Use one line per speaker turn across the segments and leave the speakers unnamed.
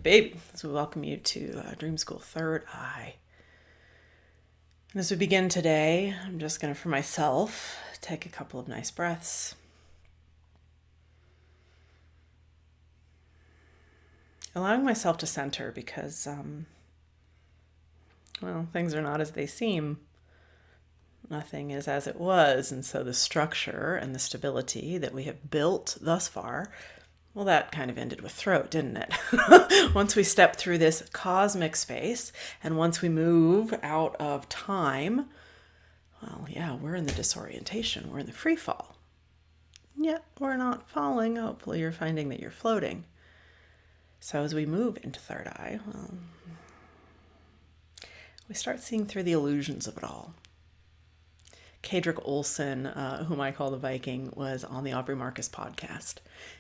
Baby. So we welcome you to Dream School Third Eye. And as we begin today, I'm just going to, for myself, take a couple of nice breaths. Allowing myself to center because, things are not as they seem. Nothing is as it was, and so the structure and the stability that we have built thus far, well, that kind of ended with throat, didn't it? Once we step through this cosmic space, and once we move out of time, well, yeah, we're in the disorientation, we're in the free fall. Yet we're not falling. Hopefully you're finding that you're floating. So as we move into third eye, well, we start seeing through the illusions of it all. Kadrick Olson, whom I call the Viking, was on the Aubrey Marcus podcast.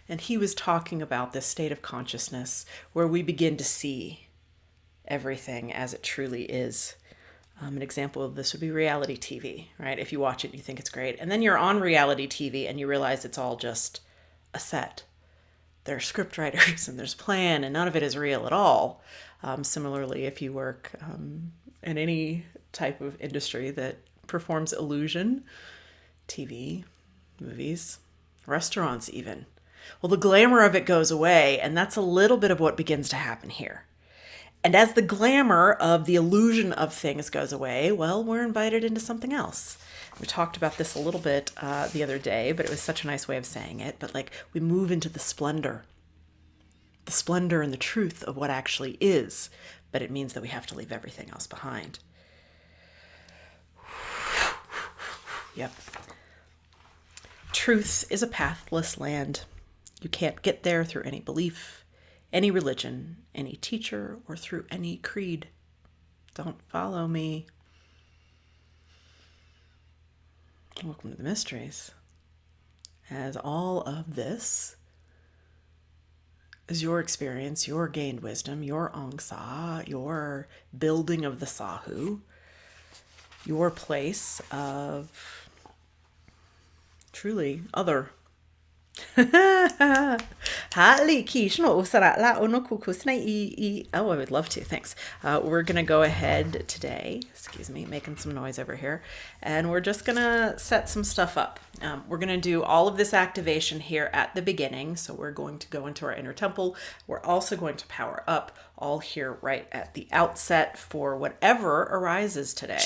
And he was talking about this state of consciousness where we begin to see everything as it truly is. An example of this would be reality TV, right? If you watch it, you think it's great. And then you're on reality TV and you realize it's all just a set. There are script writers and there's a plan and none of it is real at all. Similarly, if you work in any type of industry that performs illusion, TV, movies, restaurants even. Well, the glamour of it goes away, and that's a little bit of what begins to happen here. And as the glamour of the illusion of things goes away, well, we're invited into something else. We talked about this a little bit the other day, but it was such a nice way of saying it. But like we move into the splendor and the truth of what actually is. But it means that we have to leave everything else behind. Yep. Truth is a pathless land. You can't get there through any belief, any religion, any teacher, or through any creed. Don't follow me. Welcome to the mysteries. As all of this is your experience, your gained wisdom, your angsa, your building of the sahu, your place of truly other. Oh, I would love to. Thanks. We're going to go ahead today. Excuse me, making some noise over here. And we're just going to set some stuff up. We're going to do all of this activation here at the beginning. So we're going to go into our inner temple. We're also going to power up all here right at the outset for whatever arises today.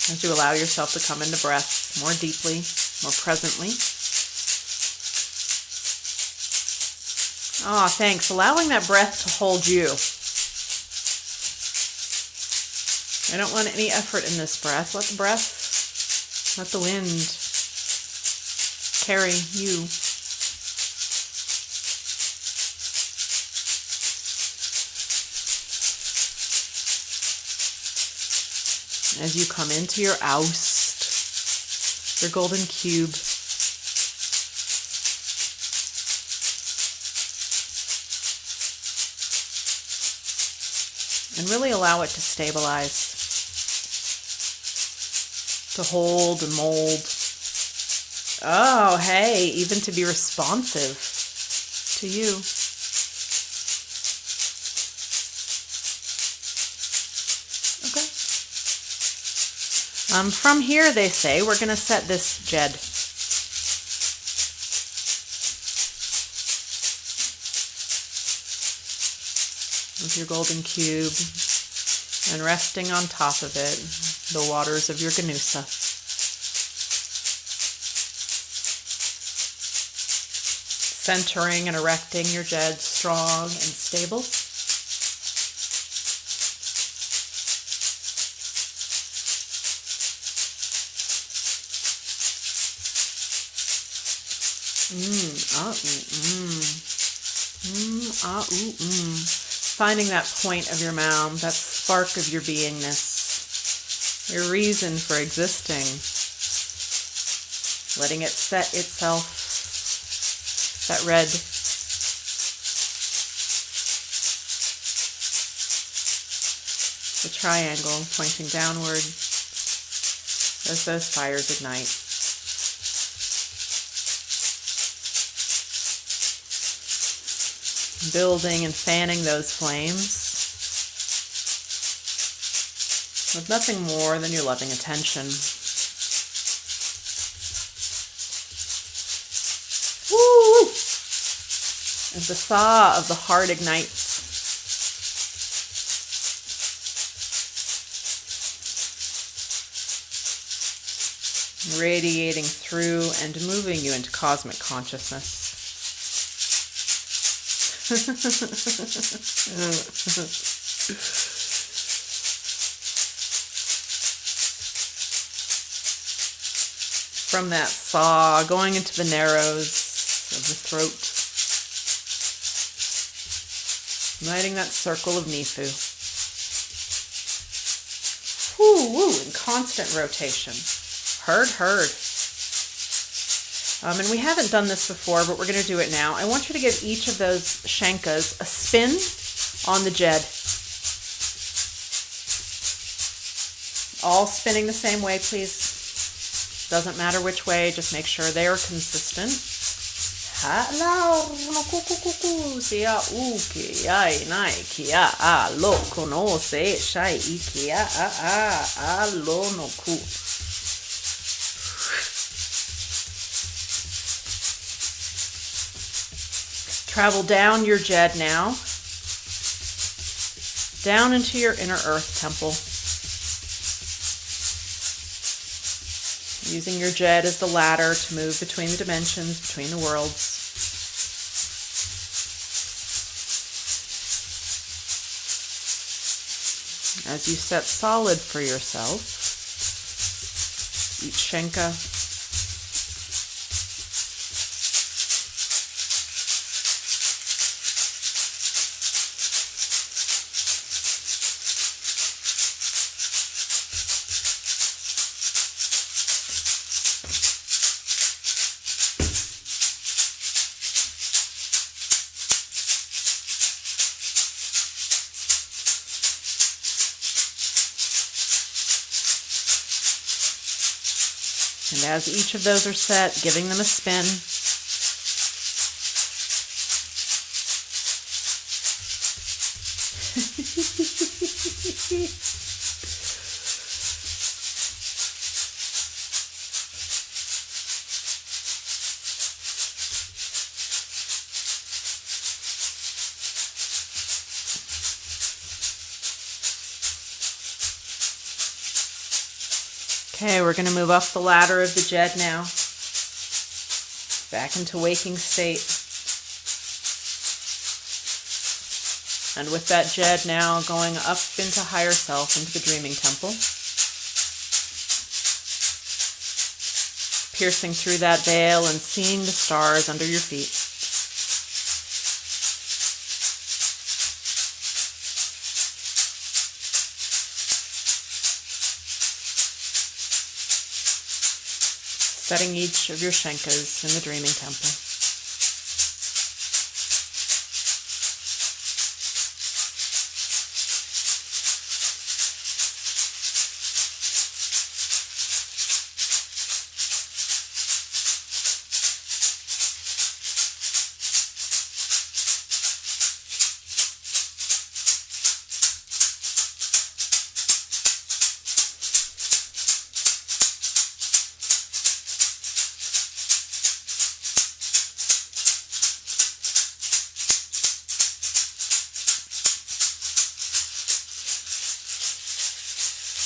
As you allow yourself to come into breath more deeply, more presently. Ah, thanks. Allowing that breath to hold you. I don't want any effort in this breath. Let the wind carry you. As you come into your oust, your golden cube, and really allow it to stabilize, to hold and mold. Oh, hey, even to be responsive to you. From here, they say, we're going to set this Jed. With your golden cube and resting on top of it, the waters of your Ganusa. Centering and erecting your Jed strong and stable. Finding that point of your mound, that spark of your beingness, your reason for existing. Letting it set itself. That red. the triangle pointing downward as those fires ignite. Building and fanning those flames with nothing more than your loving attention. Woo! As the saw of the heart ignites, radiating through and moving you into cosmic consciousness. From that saw, going into the narrows of the throat, lighting that circle of Nifu. Woo, woo, in constant rotation. Heard. And we haven't done this before, but we're going to do it now. I want you to give each of those Shenkas a spin on the Jed. All spinning the same way, please. Doesn't matter which way, just make sure they are consistent. Travel down your Jed now, down into your inner earth temple. Using your Jed as the ladder to move between the dimensions, between the worlds. As you set solid for yourself, each Shenka and as each of those are set, giving them a spin. Okay, we're going to move up the ladder of the Jed now, back into waking state. And with that Jed now going up into higher self, into the dreaming temple, piercing through that veil and seeing the stars under your feet. Setting each of your Shenkas in the dreaming temple.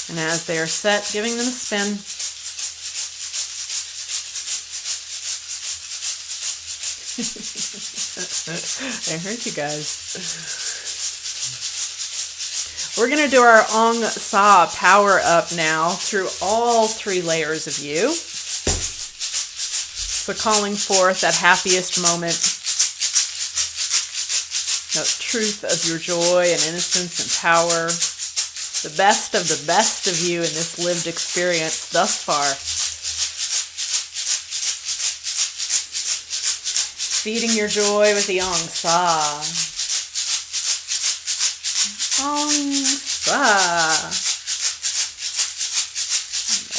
And as they are set, giving them a spin. I heard you guys. We're going to do our Ong Sa power up now through all three layers of you. So calling forth that happiest moment, that truth of your joy and innocence and power. The best of you in this lived experience thus far. Feeding your joy with the Ong Sa. Ong Sa.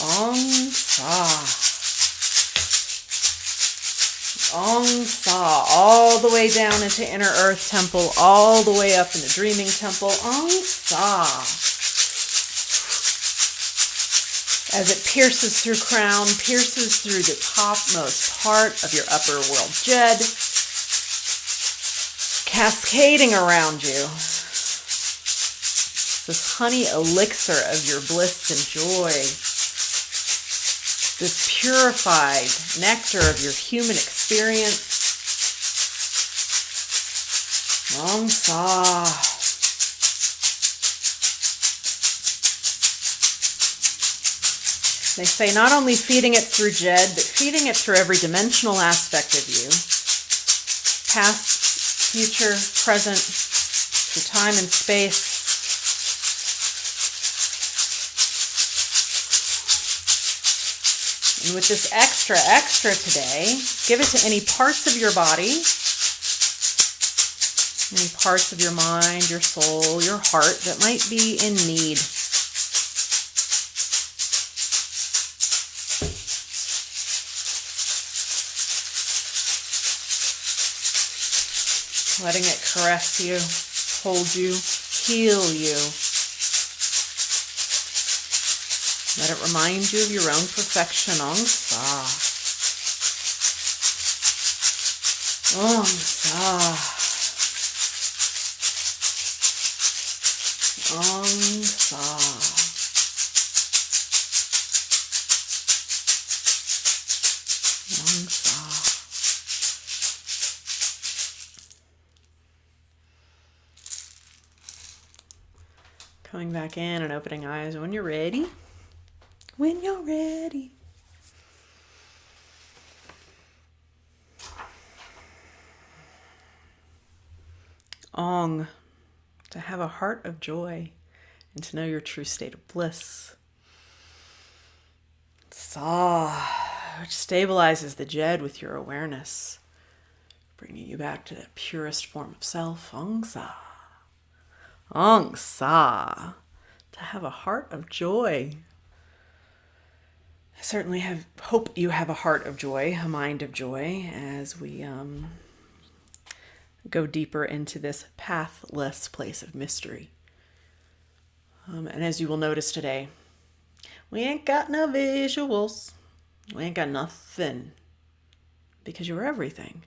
Ong Sa. Ong Sa, all the way down into Inner Earth Temple, all the way up into Dreaming Temple. Ong Sa. As it pierces through crown, pierces through the topmost part of your upper world jed, cascading around you. This honey elixir of your bliss and joy. This purified nectar of your human experience. Ong Sa. They say not only feeding it through Jed, but feeding it through every dimensional aspect of you. Past, future, present, through time and space. And with this extra today, give it to any parts of your body, any parts of your mind, your soul, your heart that might be in need. Letting it caress you, hold you, heal you. Let it remind you of your own perfection. Ong Sa. Ong Sa. Ong Sa. Ong Sa. Coming back in and opening eyes when you're ready. When you're ready. Ong, to have a heart of joy and to know your true state of bliss. Sa, which stabilizes the Jed with your awareness, bringing you back to that purest form of self. Ong Sa. Ong Sa, to have a heart of joy. I certainly hope you have a heart of joy, a mind of joy, as we go deeper into this pathless place of mystery. And as you will notice today, we ain't got no visuals. We ain't got nothing, because you were everything.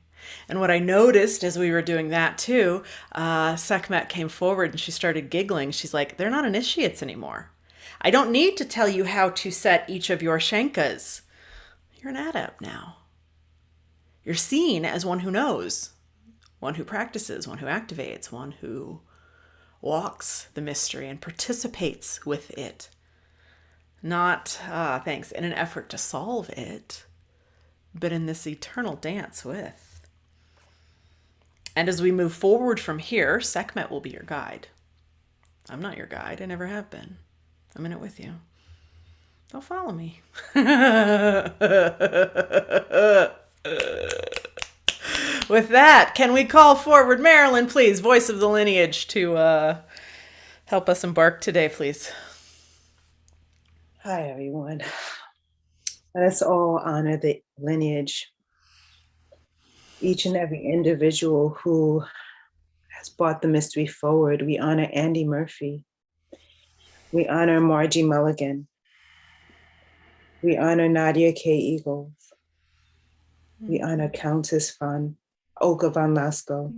And what I noticed as we were doing that too, Sekhmet came forward and she started giggling. She's like, they're not initiates anymore. I don't need to tell you how to set each of your Shenkas. You're an adept now. You're seen as one who knows, one who practices, one who activates, one who walks the mystery and participates with it. Not, thanks, in an effort to solve it, but in this eternal dance with. And as we move forward from here, Sekhmet will be your guide. I'm not your guide. I never have been. I'm in it with you. Don't follow me. With that, can we call forward Marilyn, please, voice of the lineage, to help us embark today, please?
Hi, everyone. Let us all honor the lineage. Each and every individual who has brought the mystery forward. We honor Andy Murphy. We honor Margie Mulligan. We honor Nadia K. Eagles. We honor Countess Olga von Lasco.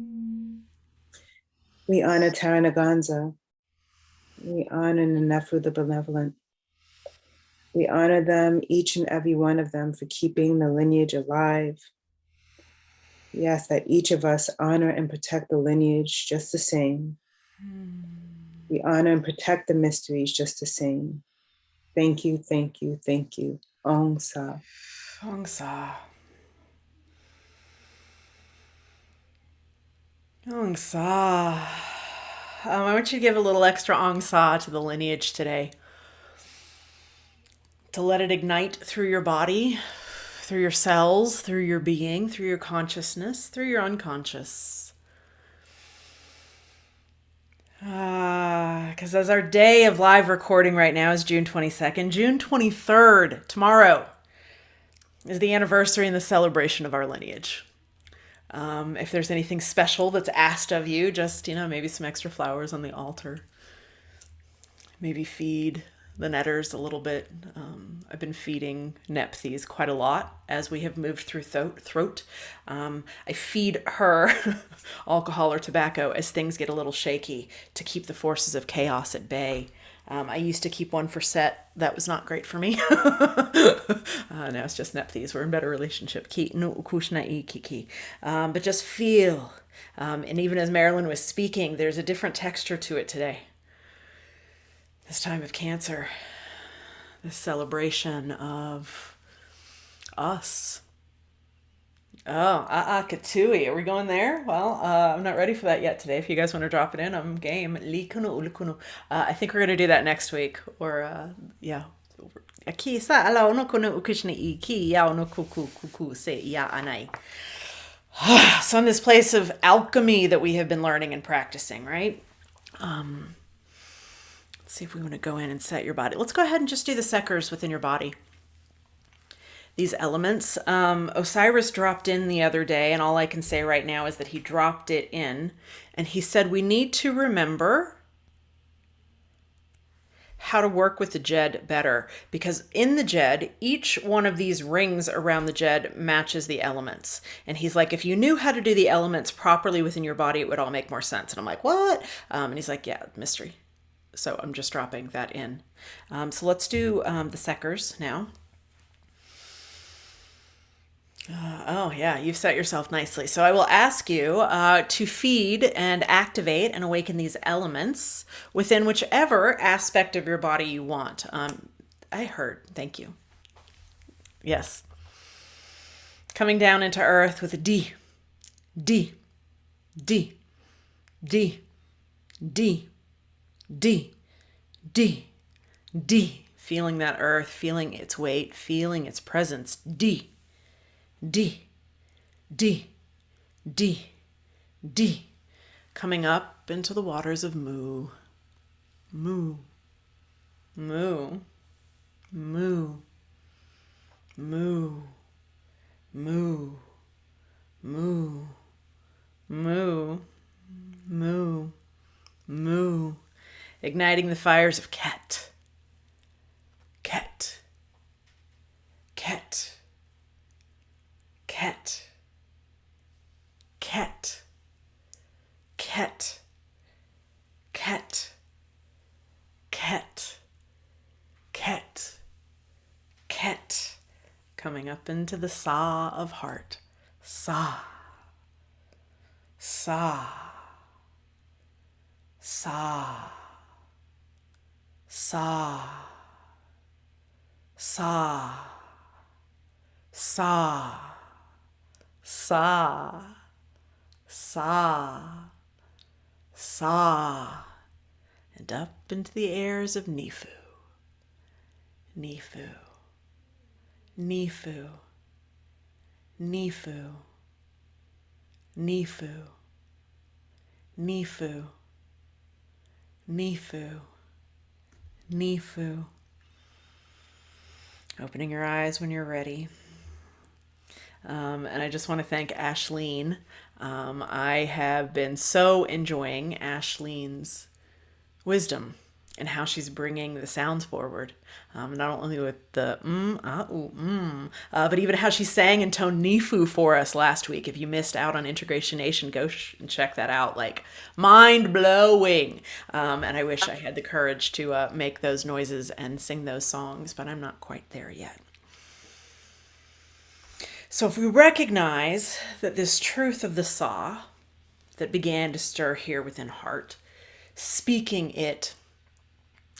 We honor Taranaganza. We honor Nenefu the Benevolent. We honor them, each and every one of them, for keeping the lineage alive. We ask that each of us honor and protect the lineage just the same. We honor and protect the mysteries just the same. Thank you, thank you, thank you. Ong Sa.
Ong Sa. Ong Sa. I want you to give a little extra Ong Sa to the lineage today. To let it ignite through your body, through your cells, through your being, through your consciousness, through your unconscious. Because as our day of live recording right now is June 22nd, June 23rd, tomorrow, is the anniversary and the celebration of our lineage. If there's anything special that's asked of you, just, maybe some extra flowers on the altar. Maybe feed the netters a little bit. I've been feeding Nephthys quite a lot as we have moved through throat. I feed her alcohol or tobacco as things get a little shaky to keep the forces of chaos at bay. I used to keep one for Set. That was not great for me. Now it's just Nephthys. We're in better relationship. But just feel. And even as Marilyn was speaking, there's a different texture to it today. This time of Cancer, this celebration of us. Oh, Katui. Are we going there? Well, I'm not ready for that yet today. If you guys want to drop it in, I'm game. I think we're going to do that next week. Or, yeah. So in this place of alchemy that we have been learning and practicing, right? Let's see if we want to go in and set your body. Let's go ahead and just do the sekers within your body. These elements. Osiris dropped in the other day, and all I can say right now is that he dropped it in. And he said we need to remember how to work with the Jed better. Because in the Jed, each one of these rings around the Jed matches the elements. And he's like, if you knew how to do the elements properly within your body, it would all make more sense. And I'm like, what? And he's like, yeah, mystery. So I'm just dropping that in. So let's do the sekers now. Oh, yeah, you've set yourself nicely. So I will ask you to feed and activate and awaken these elements within whichever aspect of your body you want. I heard. Thank you. Yes. Coming down into earth with a D. D. D. D. D. D, D, D. Feeling that earth, feeling its weight, feeling its presence. D, D, D, D, D. Coming up into the waters of Mu. Mu, Mu, Mu, Mu, Mu, Mu, Mu, Mu, Mu. Igniting the fires of Ket. Ket. Ket. Ket. Ket. Ket. Ket. Ket. Ket. Ket. Coming up into the Sa of heart. Sa. Sa. Sa. Sa, sa, sa, sa, sa, sa, and up into the airs of Nifu, Nifu, Nifu, Nifu, Nifu, Nifu, Nifu, Nifu. Opening your eyes when you're ready. And I just want to thank Ashleen. I have been so enjoying Ashleen's wisdom and how she's bringing the sounds forward. Not only with the but even how she sang and toned Nifu for us last week. If you missed out on Integration Nation, go and check that out. Like, mind-blowing. And I wish I had the courage to make those noises and sing those songs, but I'm not quite there yet. So if we recognize that this truth of the Sa that began to stir here within heart, speaking it,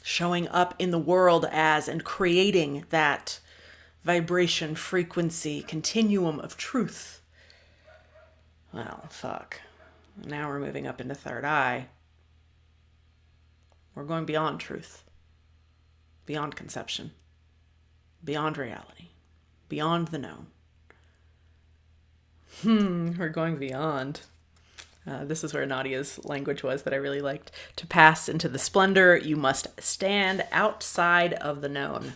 showing up in the world as and creating that vibration, frequency, continuum of truth. Well, fuck. Now we're moving up into third eye. We're going beyond truth, beyond conception, beyond reality, beyond the known. We're going beyond. This is where Nadia's language was that I really liked. To pass into the splendor, you must stand outside of the known.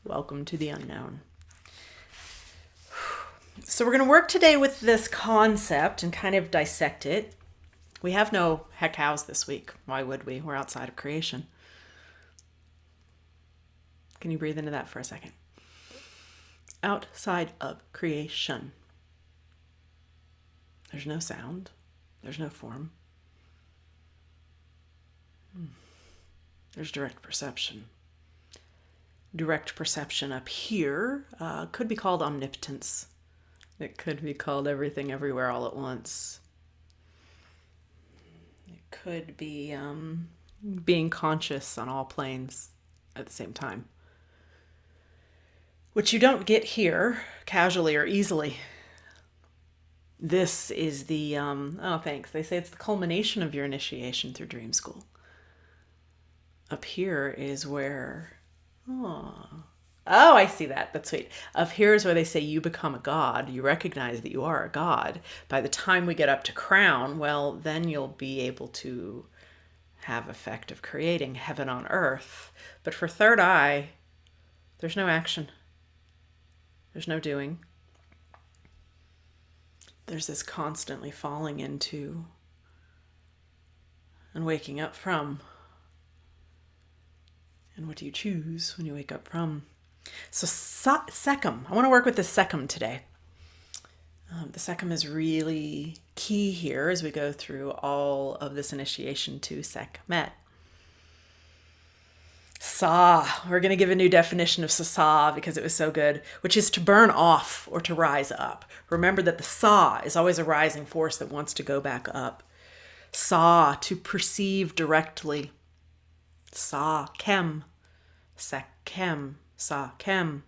Welcome to the unknown. So we're going to work today with this concept and kind of dissect it. We have no heck hows this week. Why would we? We're outside of creation. Can you breathe into that for a second? Outside of creation. There's no sound. There's no form. There's direct perception. Direct perception up here could be called omnipotence. It could be called everything everywhere all at once. It could be being conscious on all planes at the same time. Which you don't get here casually or easily. This is the, oh thanks, they say it's the culmination of your initiation through dream school. Up here is where, oh, I see that. That's sweet. Up here is where they say you become a god. You recognize that you are a god. By the time we get up to crown, well, then you'll be able to have effect of creating heaven on earth. But for third eye, there's no action. There's no doing. There's this constantly falling into and waking up from. And what do you choose when you wake up from? So Sekhem, I want to work with the Sekhem today. The Sekhem is really key here as we go through all of this initiation to Sekhmet. Sa, we're going to give a new definition of Sa because it was so good, which is to burn off or to rise up. Remember that the Sa is always a rising force that wants to go back up. Sa, to perceive directly. Sa, Kem, Sekhem, Sa, Kem.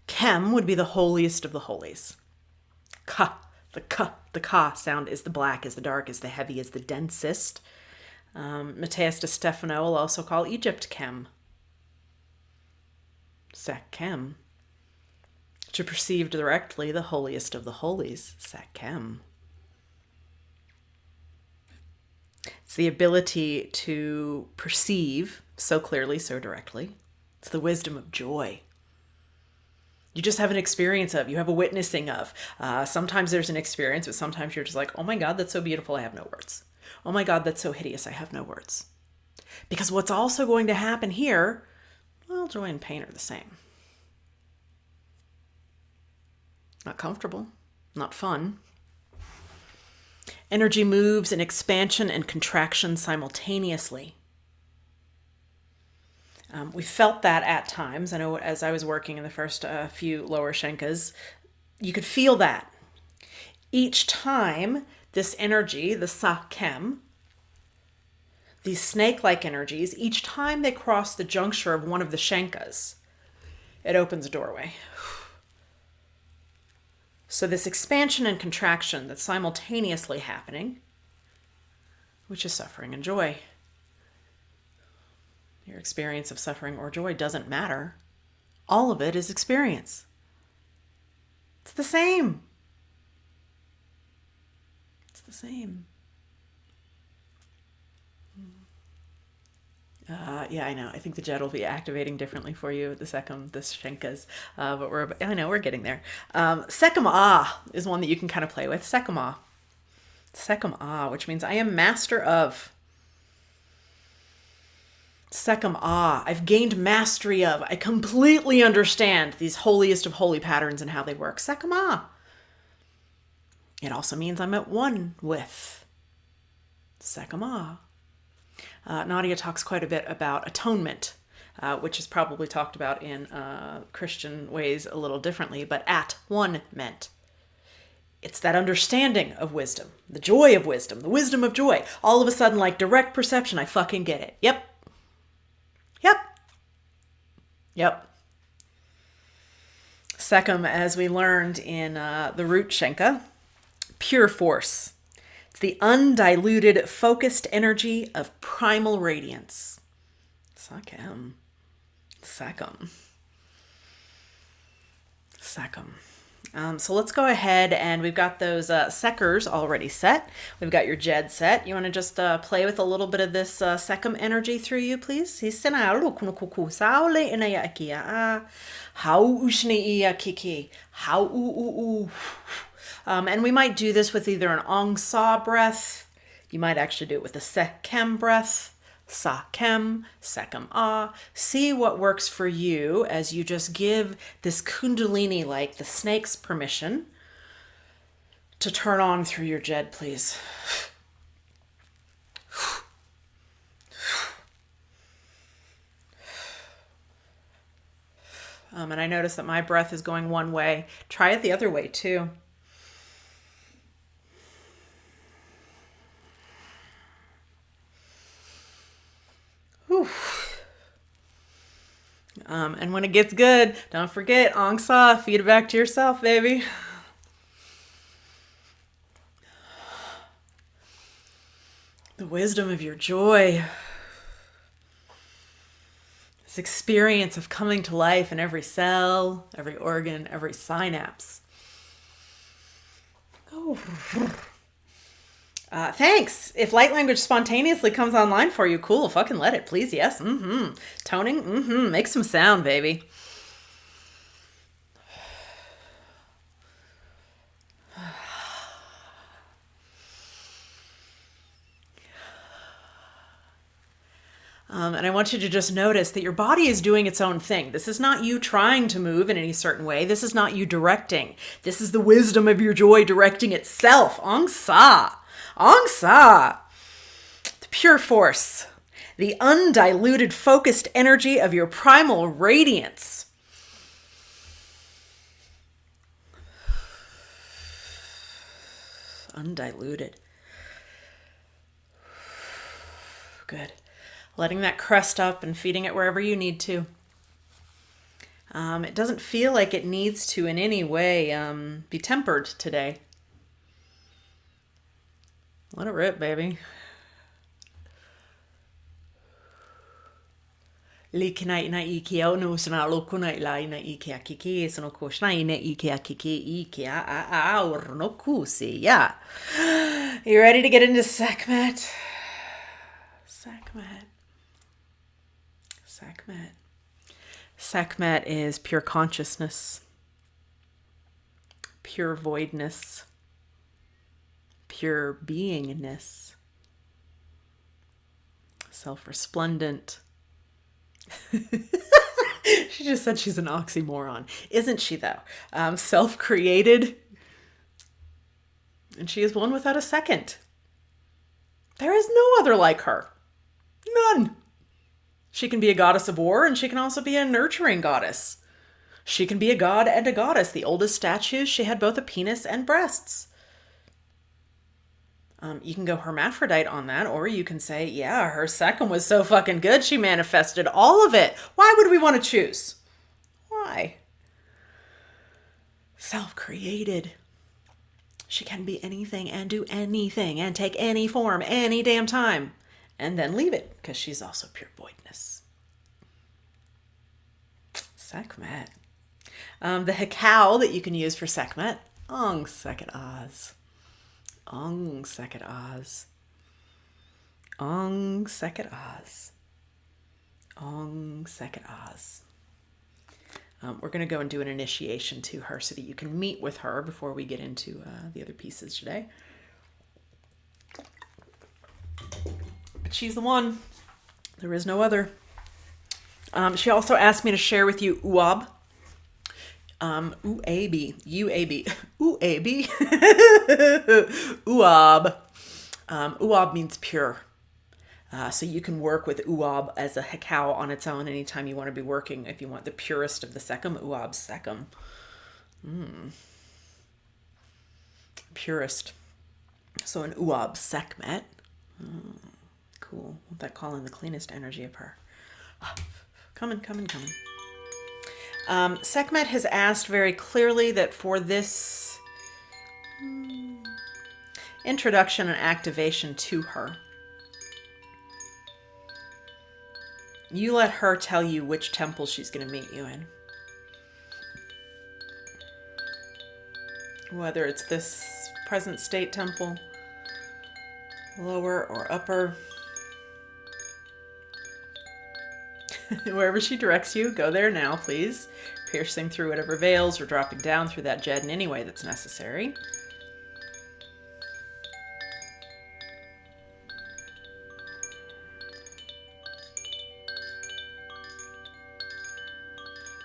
Kem would be the holiest of the holies. Ka, the Ka sound is the black, is the dark, is the heavy, is the densest. Matthias de Stefano will also call Egypt Kem. Sekhem. To perceive directly the holiest of the holies. Sekhem. It's the ability to perceive so clearly, so directly. It's the wisdom of joy. You just have an experience of, you have a witnessing of. Sometimes there's an experience, but sometimes you're just like, oh my God, that's so beautiful, I have no words. Oh my God, that's so hideous, I have no words. Because what's also going to happen here, well, joy and pain are the same. Not comfortable, not fun. Energy moves in expansion and contraction simultaneously. We felt that at times. I know as I was working in the first few lower Shenkas, you could feel that. Each time this energy, the Sekhem, these snake-like energies, each time they cross the juncture of one of the Shenkas, it opens a doorway. So this expansion and contraction that's simultaneously happening, which is suffering and joy. Your experience of suffering or joy doesn't matter. All of it is experience. It's the same. It's the same. Yeah, I know. I think the jet will be activating differently for you, the Sekhem, the Shenkas, but I know we're getting there. Sekhem Ah is one that you can kind of play with. Sekhem Ah. Sekhem Ah, which means I am master of. Sekhem Ah, I've gained mastery of. I completely understand these holiest of holy patterns and how they work. Sekhem Ah. It also means I'm at one with. Sekhem Ah. Nadia talks quite a bit about atonement, which is probably talked about in Christian ways a little differently, but at one meant. It's that understanding of wisdom, the joy of wisdom, the wisdom of joy. All of a sudden, like direct perception, I fucking get it. Yep. Sekhem, as we learned in the root Shenka, pure force. It's the undiluted, focused energy of primal radiance. Sekhem. So let's go ahead, and we've got those Sekers already set. We've got your Jed set. You want to just play with a little bit of this Sekam energy through you, please? And we might do this with either an Ong Sa breath. You might actually do it with a Sekem breath. Sa kem, sekam ah. See what works for you as you just give this kundalini, like the snake's, permission to turn on through your Jed, please. And I notice that my breath is going one way. Try it the other way too. Whew. And when it gets good, don't forget, Ong Sa, feed it back to yourself, baby. The wisdom of your joy. This experience of coming to life in every cell, every organ, every synapse. Oh. Thanks. If light language spontaneously comes online for you, cool. Fucking let it, please. Yes. Toning. Make some sound, baby. And I want you to just notice that your body is doing its own thing. This is not you trying to move in any certain way. This is not you directing. This is the wisdom of your joy directing itself. Ong Sa. Ong Sa. The pure force. The undiluted focused energy of your primal radiance. Undiluted. Good. Letting that crest up and feeding it wherever you need to. It doesn't feel like it needs to in any way be tempered today. Let it rip, baby. You ready to get into Sekhmet? Sekhmet is pure consciousness, pure voidness, pure beingness, self-resplendent. She just said she's an oxymoron. Isn't she, though? Self-created. And she is one without a second. There is no other like her. None. She can be a goddess of war, and she can also be a nurturing goddess. She can be a god and a goddess. The oldest statues, she had both a penis and breasts. You can go hermaphrodite on that, or you can say, yeah, her second was so fucking good, she manifested all of it. Why would we want to choose? Why? Self-created. She can be anything and do anything and take any form any damn time. And then leave it, because she's also pure voidness. Sekhmet. The hekau that you can use for Sekhmet, Ong Seket Oz. Ong Seket Oz. Ong Seket Oz. Ong Seket Oz. We're going to go and do an initiation to her so that you can meet with her before we get into the other pieces today. But she's the one. There is no other. She also asked me to share with you Uab. Uab. Uab. Uab. Uab. Uab means pure. So you can work with Uab as a hekau on its own anytime you want to be working. If you want the purest of the Sekam, Uab Sekam. Purest. So an Uab Sekhmet. Cool. That calling the cleanest energy of her. Coming. Sekhmet has asked very clearly that for this introduction and activation to her, you let her tell you which temple she's going to meet you in. whether it's this present state temple, lower or upper. Wherever she directs you, go there now, please. Piercing through whatever veils or dropping down through that jet in any way that's necessary.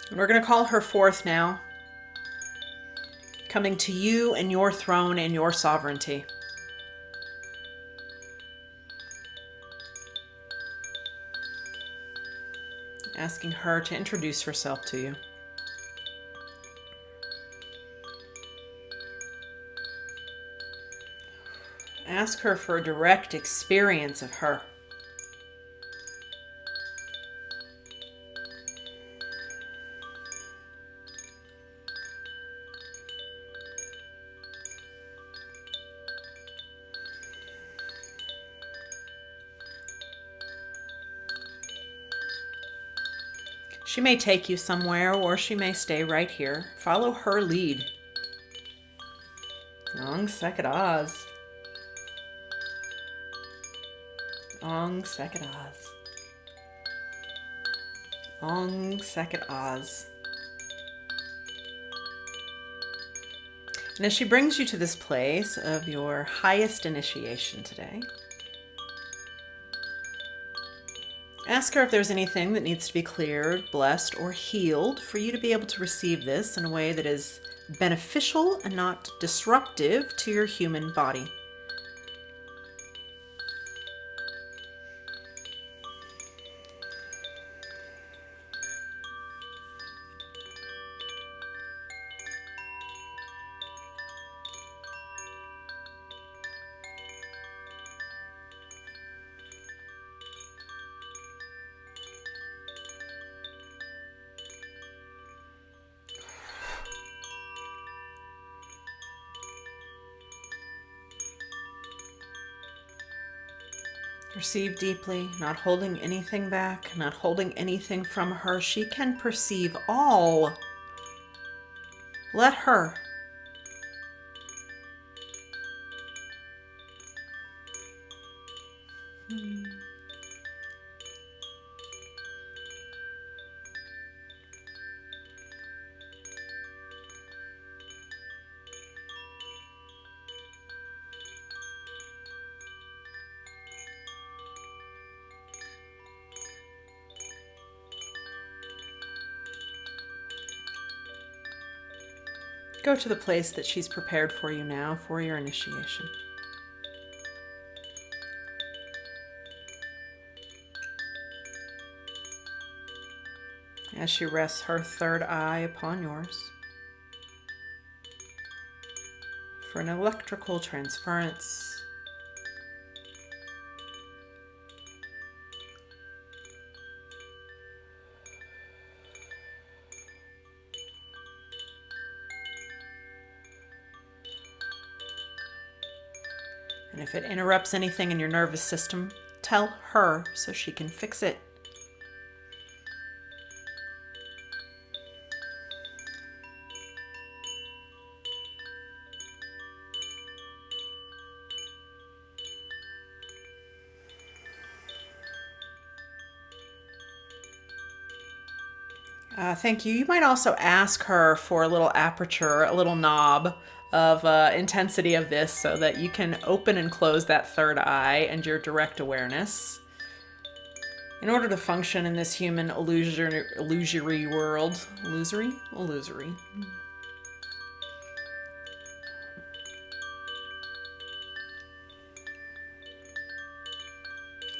And we're going to call her forth now, coming to you and your throne and your sovereignty. Asking her to introduce herself to you. Ask her for a direct experience of her. She may take you somewhere, or she may stay right here. Follow her lead. Ong Seket Oz. Ong Seket Oz. Ong Seket Oz. And as she brings you to this place of your highest initiation today, ask her if there's anything that needs to be cleared, blessed, or healed for you to be able to receive this in a way that is beneficial and not disruptive to your human body. Receive deeply, not holding anything back, not holding anything from her. She can perceive all. Let her. Go to the place that she's prepared for you now for your initiation. As she rests her third eye upon yours for an electrical transference. And if it interrupts anything in your nervous system, tell her so she can fix it. Thank you. You might also ask her for a little aperture, a little knob of intensity of this so that you can open and close that third eye and your direct awareness. In order to function in this human illusory world. Illusory? Illusory.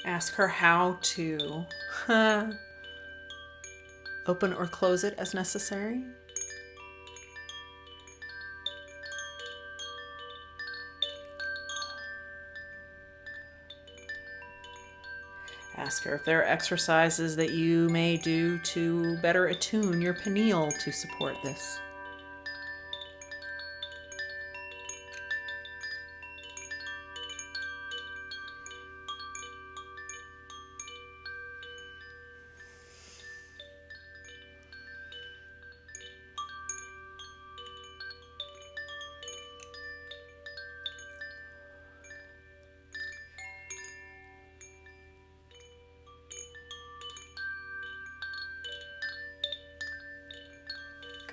Ask her how to open or close it as necessary. Ask her if there are exercises that you may do to better attune your pineal to support this.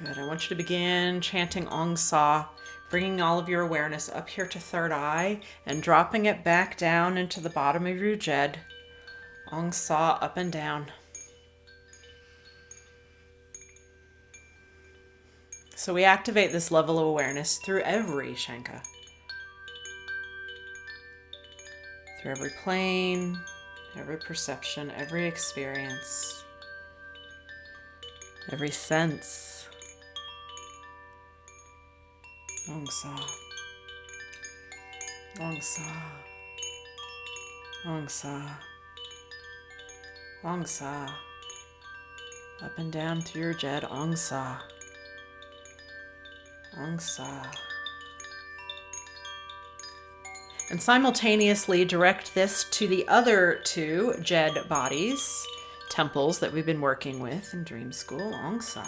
Good. I want you to begin chanting Ong Sa, bringing all of your awareness up here to third eye and dropping it back down into the bottom of your Jed. Ong Sa up and down. So we activate this level of awareness through every Shenka. Through every plane, every perception, every experience, every sense. Ong Sa. Ong Sa. Ong Sa. Ong Sa. Up and down through your Jed. Ong Sa. Ong Sa. And simultaneously direct this to the other two Jed bodies, temples that we've been working with in Dream School. Ong Sa.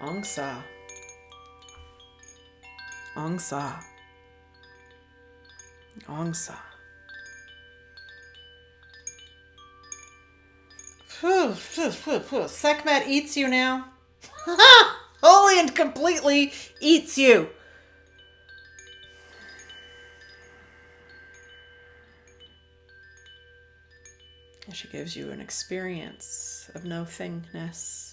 Ong Sa. Ong Sa. Ong Sa. Sekhmet eats you now. Wholly and completely eats you. And she gives you an experience of no thingness.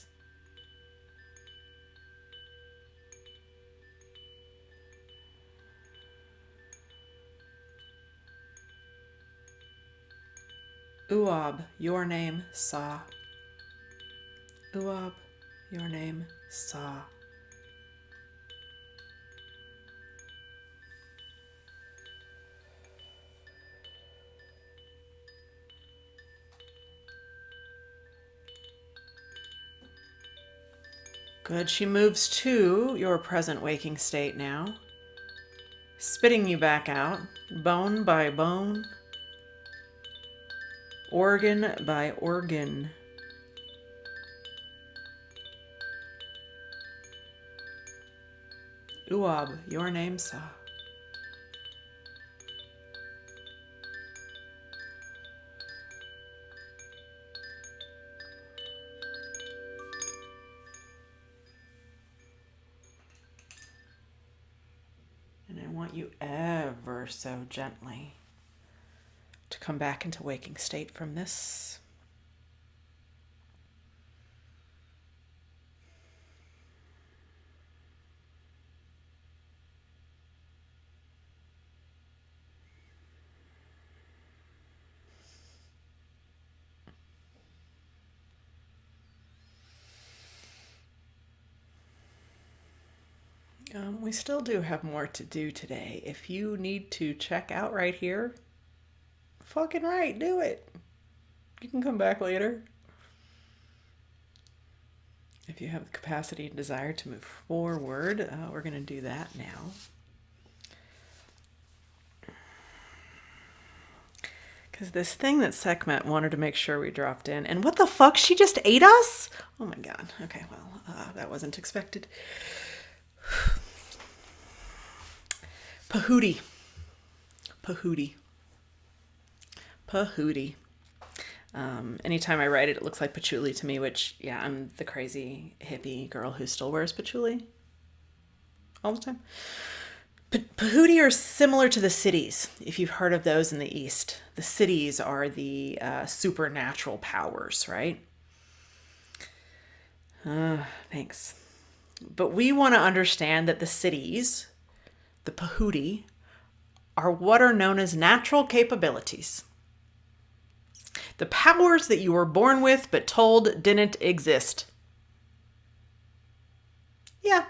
Uab, your name, Sa. Uab, your name, Sa. Good. She moves to your present waking state now, spitting you back out, bone by bone, organ by organ. Uab, your name, Sa. And I want you ever so gently to come back into waking state from this. We still do have more to do today. If you need to check out right here, fucking right, do it. You can come back later. If you have the capacity and desire to move forward, we're going to do that now. Because this thing that Sekhmet wanted to make sure we dropped in, and what the fuck, she just ate us? Oh my god. Okay, well, that wasn't expected. Pahudi. Pahudi. Pahudi. Anytime I write it, it looks like patchouli to me, which, yeah, I'm the crazy hippie girl who still wears patchouli all the time. Pahudi are similar to the cities, if you've heard of those in the East. The cities are the supernatural powers, right? Thanks. But we want to understand that the cities, the Pahudi, are what are known as natural capabilities. The powers that you were born with but told didn't exist. Yeah.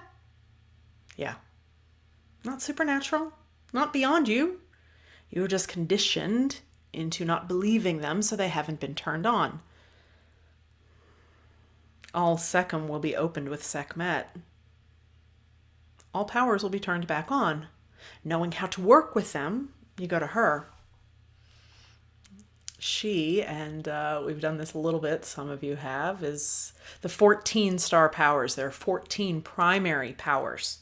Yeah. Not supernatural. Not beyond you. You were just conditioned into not believing them, so they haven't been turned on. All Sekhem will be opened with Sekhmet. All powers will be turned back on. Knowing how to work with them, you go to her. She, and we've done this a little bit, some of you have, is the 14 star powers. There are 14 primary powers.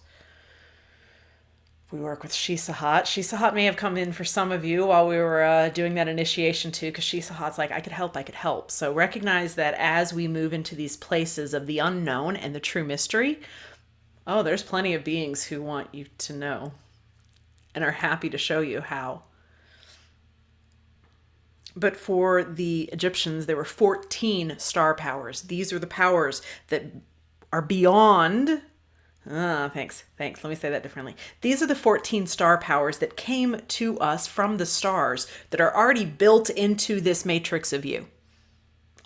We work with Shisahat. Shisahat may have come in for some of you while we were doing that initiation too, because Shisahat's like, I could help, I could help. So recognize that as we move into these places of the unknown and the true mystery, oh, there's plenty of beings who want you to know and are happy to show you how. But for the Egyptians, there were 14 star powers. These are the powers that are beyond. Thanks. Let me say that differently. These are the 14 star powers that came to us from the stars that are already built into this matrix of you.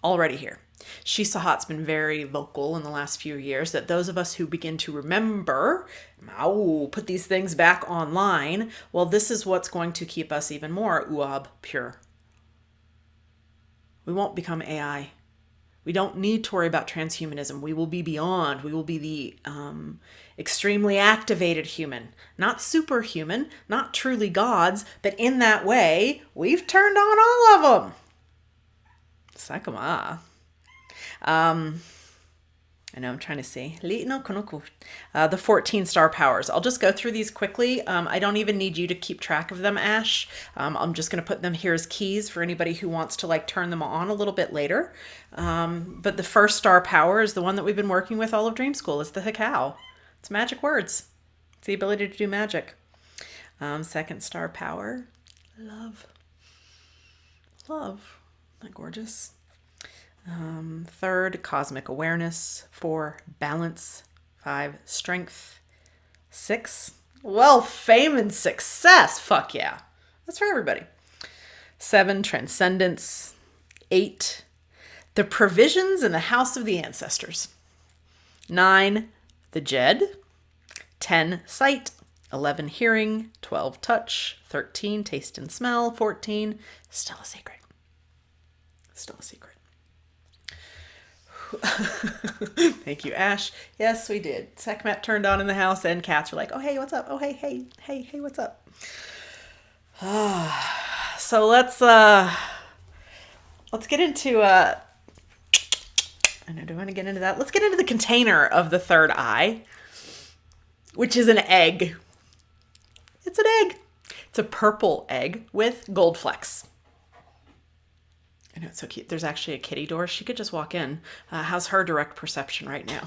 Already here. Shisahat's been very vocal in the last few years that those of us who begin to remember, put these things back online, well, this is what's going to keep us even more uab, pure. We won't become AI. We don't need to worry about transhumanism. We will be beyond. We will be the extremely activated human. Not superhuman, not truly gods, but in that way, we've turned on all of them. Sakama. I know I'm trying to see. The 14 star powers. I'll just go through these quickly. I don't even need you to keep track of them, Ash. I'm just going to put them here as keys for anybody who wants to like turn them on a little bit later. But the first star power is the one that we've been working with all of Dream School. It's the Hekau. It's magic words. It's the ability to do magic. Second star power, love. Love. Isn't that gorgeous? Third, cosmic awareness. 4, balance. 5, strength. 6, wealth, fame, and success. Fuck yeah. That's for everybody. 7, transcendence. 8, the provisions in the house of the ancestors. 9, the Jed. 10, sight. 11, hearing. 12, touch. 13, taste and smell. 14, still a secret. Still a secret. Thank you, Ash. Yes, we did. Sekhmet turned on in the house, and cats were like, "Oh, hey, what's up? Oh, hey, what's up?" So let's get into. I know. Do I want to get into that? Let's get into the container of the third eye, which is an egg. It's an egg. It's a purple egg with gold flecks. I know, it's so cute. There's actually a kitty door. She could just walk in. How's her direct perception right now?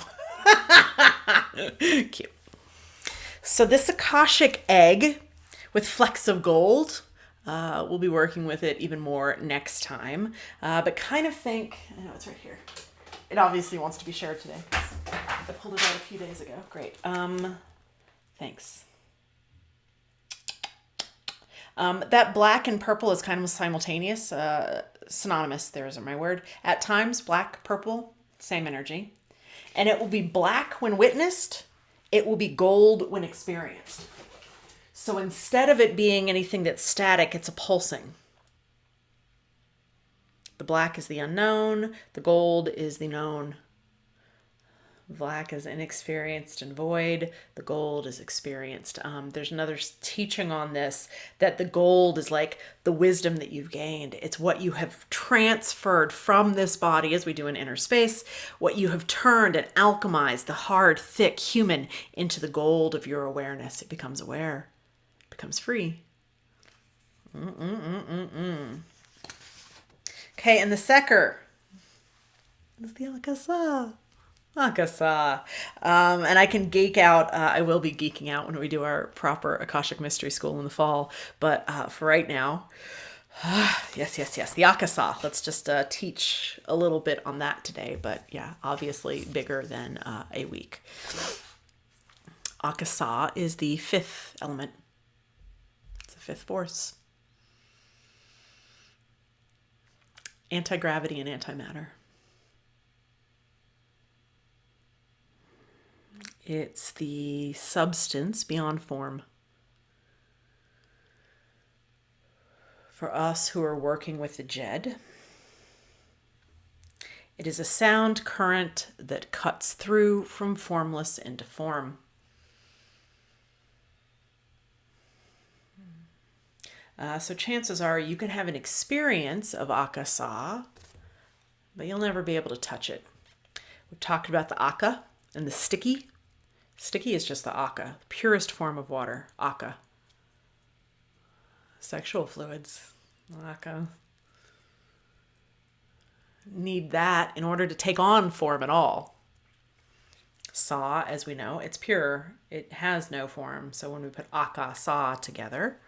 Cute. So this Akashic egg with flecks of gold, we'll be working with it even more next time. But kind of think, I know it's right here. It obviously wants to be shared today. I pulled it out a few days ago. Great. Thanks. That black and purple is kind of simultaneous. Synonymous, there's my word. At times, black, purple, same energy. And it will be black when witnessed. It will be gold when experienced. So instead of it being anything that's static, it's a pulsing. The black is the unknown. The gold is the known. Black is inexperienced and void. The gold is experienced. There's another teaching on this, that the gold is like the wisdom that you've gained. It's what you have transferred from this body, as we do in inner space, what you have turned and alchemized the hard, thick human into the gold of your awareness. It becomes aware. It becomes free. Okay, and the Seker is the Akasa. Akasa. And I can geek out. I will be geeking out when we do our proper Akashic Mystery School in the fall. But for right now, yes. The Akasa. Let's just teach a little bit on that today. But yeah, obviously bigger than a week. Akasa is the 5th element. It's the 5th force. Anti-gravity and antimatter. It's the substance beyond form. For us who are working with the Jed, it is a sound current that cuts through from formless into form. So chances are you can have an experience of Akasa, but you'll never be able to touch it. We've talked about the Aka and the sticky. Sticky is just the aka, the purest form of water, aka. Sexual fluids, aka. Need that in order to take on form at all. Sa, as we know, it's pure. It has no form. So when we put aka, sa together,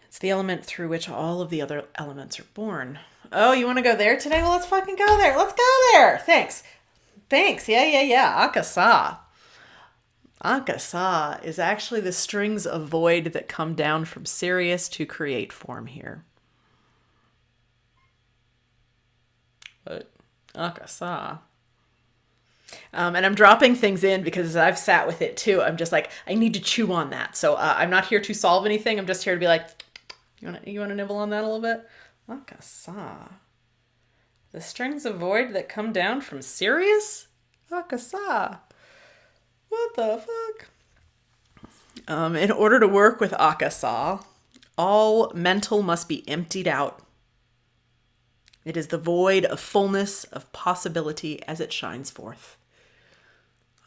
it's the element through which all of the other elements are born. Oh, you want to go there today? Well, let's fucking go there. Let's go there. Thanks. Yeah. Akasa. Akasa is actually the strings of void that come down from Sirius to create form here. But Akasa. And I'm dropping things in because I've sat with it too. I'm just like, I need to chew on that. So I'm not here to solve anything. I'm just here to be like, you want to nibble on that a little bit? Akasa. The strings of void that come down from Sirius? Akasa. What the fuck? In order to work with Akasa, all mental must be emptied out. It is the void of fullness, of possibility as it shines forth.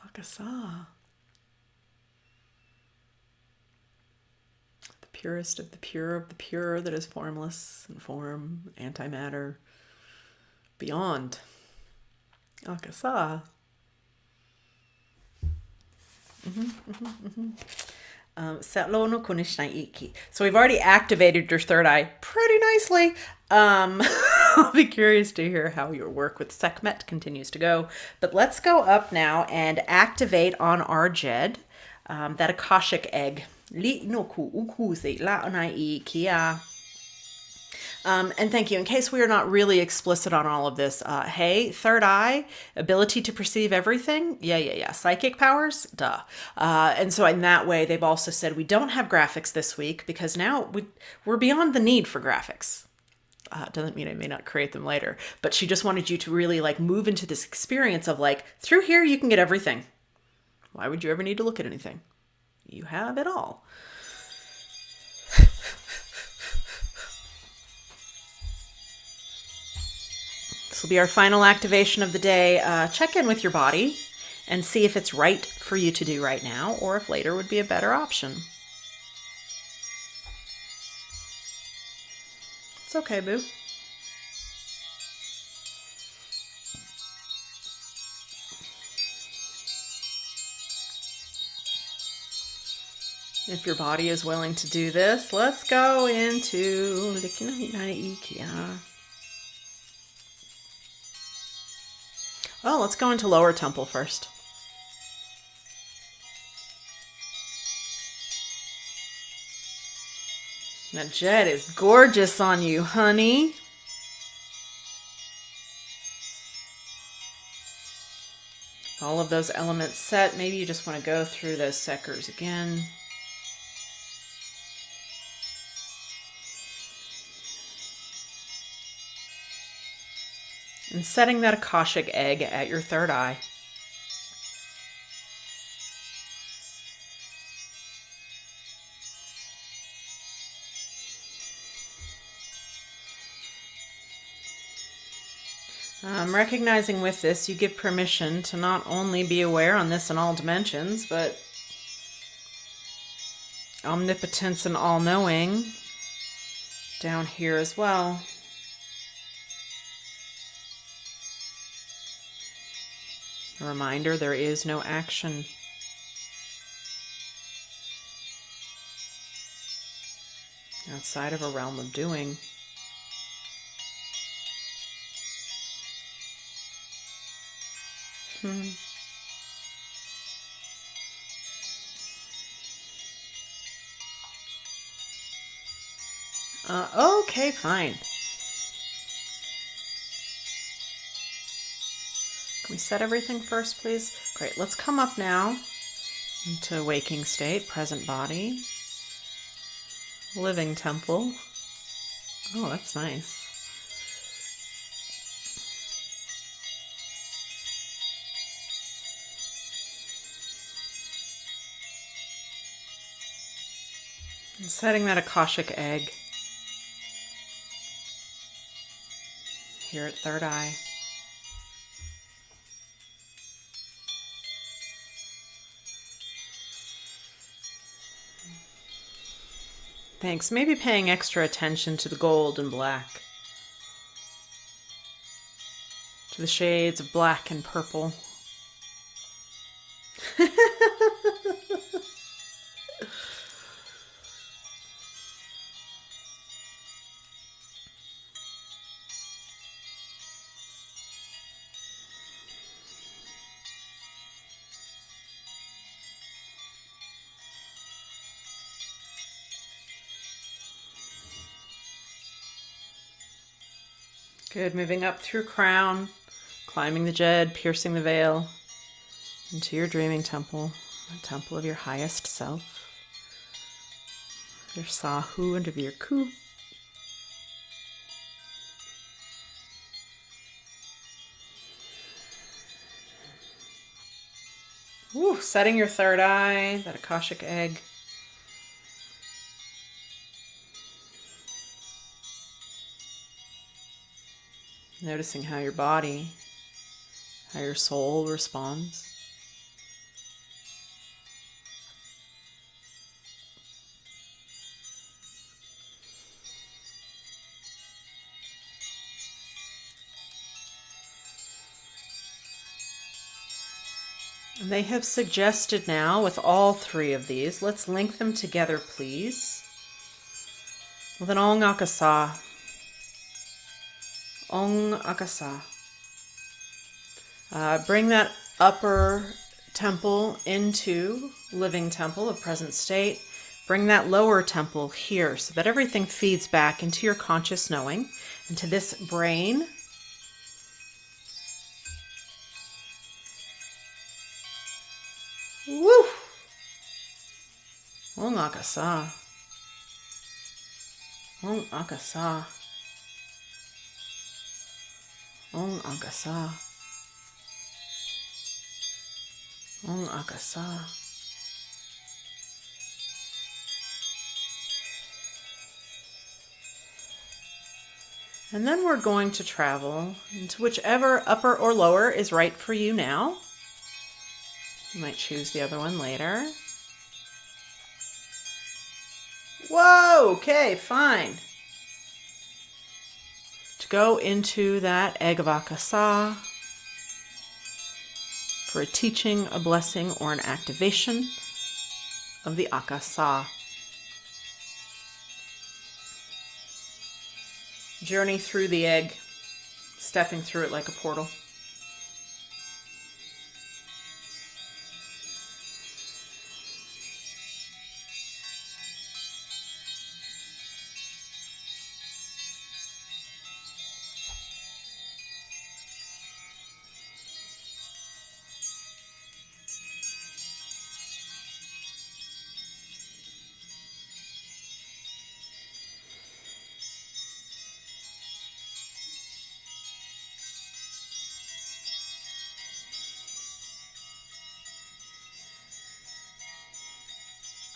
Akasa. The purest of the pure that is formless and form, antimatter, beyond. Akasa. So we've already activated your third eye pretty nicely. I'll be curious to hear how your work with Sekhmet continues to go. But let's go up now and activate on our Jed that Akashic egg. And thank you. In case we are not really explicit on all of this, hey, third eye, ability to perceive everything. Yeah. Psychic powers, duh. And so in that way, they've also said we don't have graphics this week because now we're beyond the need for graphics. Doesn't mean I may not create them later, but she just wanted you to really like move into this experience of like, through here you can get everything. Why would you ever need to look at anything? You have it all. This will be our final activation of the day. Check in with your body and see if it's right for you to do right now or if later would be a better option. It's okay, boo. If your body is willing to do this, let's go into Oh, let's go into lower temple first. That Jed is gorgeous on you, honey. All of those elements set. Maybe you just want to go through those sectors again. And setting that Akashic egg at your third eye. Recognizing with this, you give permission to not only be aware on this in all dimensions, but omnipotence and all-knowing down here as well. A reminder, there is no action. Outside of a realm of doing. Okay, fine. Can we set everything first, please? Great, let's come up now into waking state, present body, living temple. Oh, that's nice. And setting that Akashic egg here at third eye. Thanks. Maybe paying extra attention to the gold and black, to the shades of black and purple. Good. Moving up through crown, climbing the jed, piercing the veil into your dreaming temple, the temple of your highest self, your Sahu and of your Ku. Woo, setting your third eye, that Akashic egg. Noticing how your body, how your soul responds. And they have suggested now with all three of these, let's link them together, please, with an Ong Akasa. Ong Akasa. Bring that upper temple into living temple of present state. Bring that lower temple here so that everything feeds back into your conscious knowing, into this brain. Woo! Ong Akasa. Ong Akasa. Ong Akasa. Ong Akasa. And then we're going to travel into whichever upper or lower is right for you now. You might choose the other one later. Whoa, okay, fine. To go into that egg of Akasa for a teaching, a blessing, or an activation of the Akasa. Journey through the egg, stepping through it like a portal.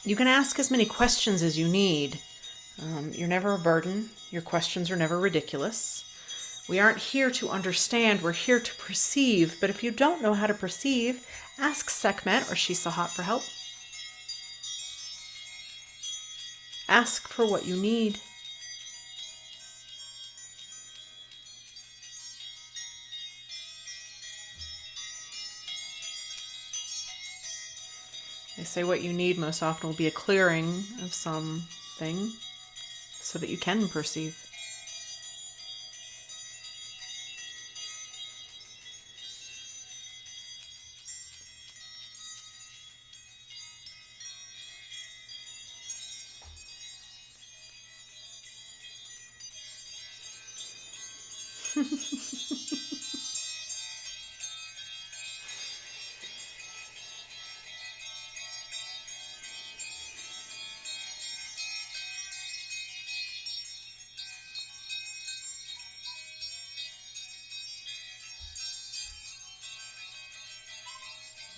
You can ask as many questions as you need. You're never a burden. Your questions are never ridiculous. We aren't here to understand. We're here to perceive. But if you don't know how to perceive, ask Sekhmet or Shisahat for help. Ask for what you need. They say what you need most often will be a clearing of something so that you can perceive.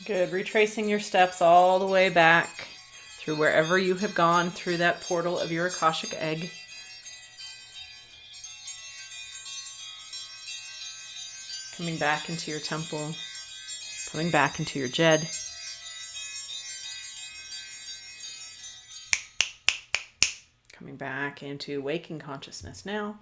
Good. Retracing your steps all the way back through wherever you have gone through that portal of your Akashic egg. Coming back into your temple, coming back into your Jed. Coming back into waking consciousness now.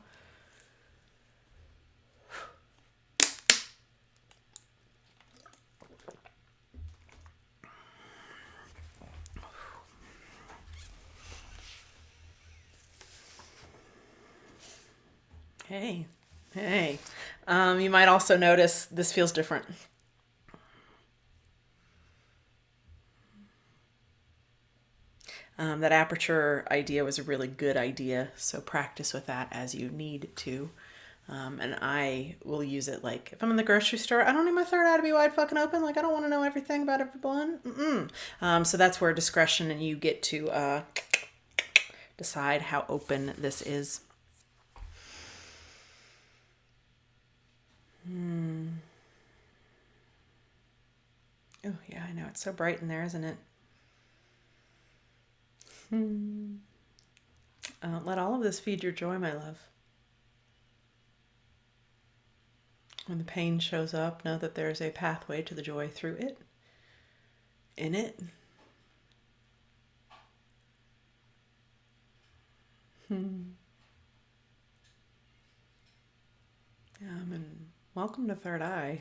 Hey, hey. You might also notice this feels different. That aperture idea was a really good idea, so practice with that as you need to. And I will use it like if I'm in the grocery store, I don't need my third eye to be wide fucking open. Like I don't want to know everything about everyone. So that's where discretion and you get to decide how open this is. Oh yeah, I know it's so bright in there, isn't it? Let all of this feed your joy, my love. When the pain shows up, know that there's a pathway to the joy through it, in it. And welcome to Third Eye.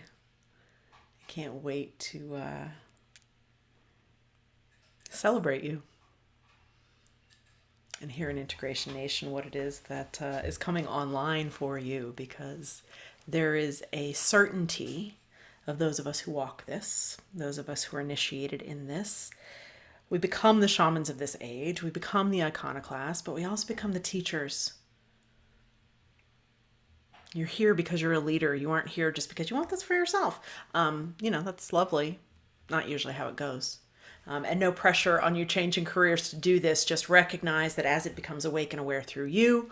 I can't wait to celebrate you and hear in Integration Nation what it is that is coming online for you, because there is a certainty of those of us who walk this, those of us who are initiated in this. We become the shamans of this age, we become the iconoclasts, but we also become the teachers. You're here because you're a leader. You aren't here just because you want this for yourself. That's lovely. Not usually how it goes. And no pressure on you changing careers to do this. Just recognize that as it becomes awake and aware through you,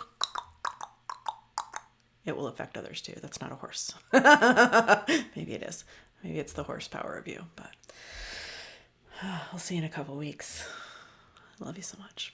it will affect others too. That's not a horse. Maybe it is. Maybe it's the horsepower of you. But I'll see you in a couple weeks. I love you so much.